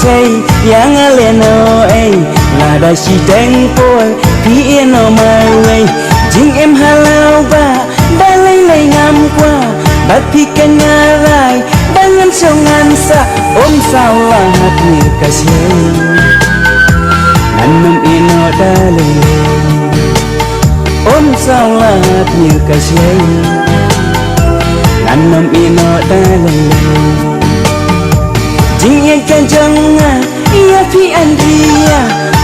thầy yang aleno ai là đã chỉ đánh bồi phía nó mai way chính em halau ba đã lấy ngam qua bắt phi canh rai đang ngăn sâu ngăn xa ôm sao là hạt nhựa cả giấy ngăn nằm yên nó đã lên ôm sao là hạt nhựa cả giấy ngăn nằm yên nó đã lên chính em can chẳng ia phi Andria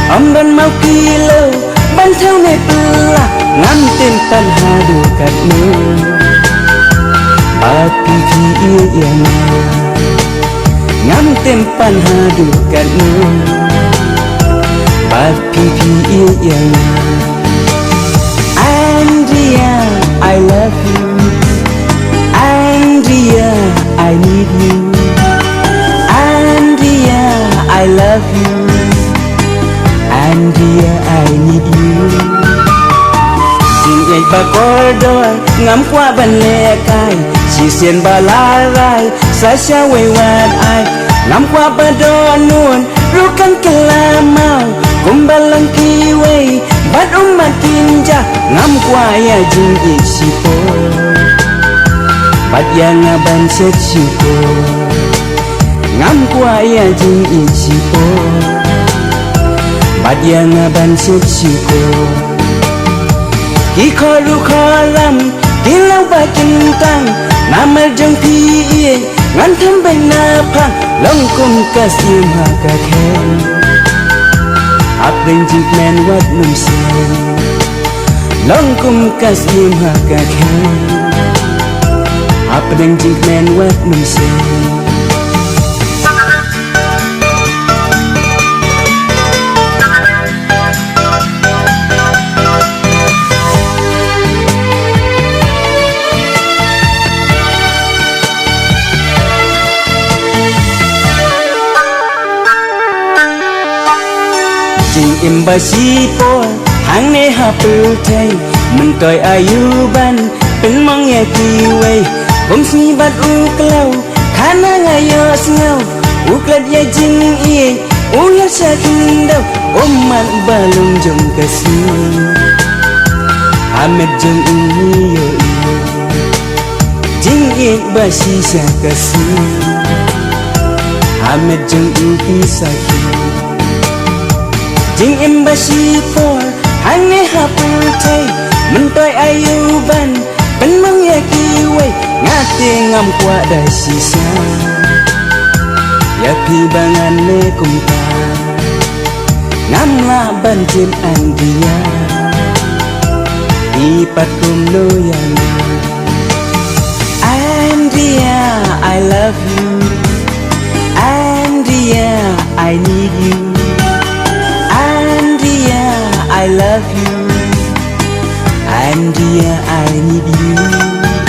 om ban mau kilo ban theo này pula ngăn tên tan hà đủ cắt mưa ba phi ia yang ngam tên pan hà đủ cắt mưa ba phi ia yang Andria I love you Andria I need you I love you Andria I need you xin nhảy ba có đôi ngắm qua bên lề cài chỉ xiên ba lá rai xa xa quay quạt ai ngắm qua ba đôi nuôn ru căng kala mau cùng ba lăng kỳ quay bắt mà tin cha ngắm qua ya jing ít si po bắt yang ban set si po ngam qua ya jing ichipo bad yang ban sipsiko ki khoru kholam ki lau ba kin tang namal jang pi ye ngan tham bang na phang long kum ka sim ha ka khen ap ding jik men wat num sen long kum ka sim ha ka khen ap ding jik men wat num sen em ba si po hang ne ha pu thai mình tôi ayu ban pen mong ye ki wei bom si bat u klau khana ngayo snau u klat ye jing ye u ya sa kin dau om man balung jong kasi amet jong yo jing ye ba si sa kasi amet jong u sa ki jing em ba si por hang ne ha pu thai mình tôi ayu ban pen mong ye ki wei ngate ngam kwa da si sa ya pi bangan ne kum ta ngam la ban jen Andria ipat kum no yang Andria I love you Andria I need you I love you Andria I need you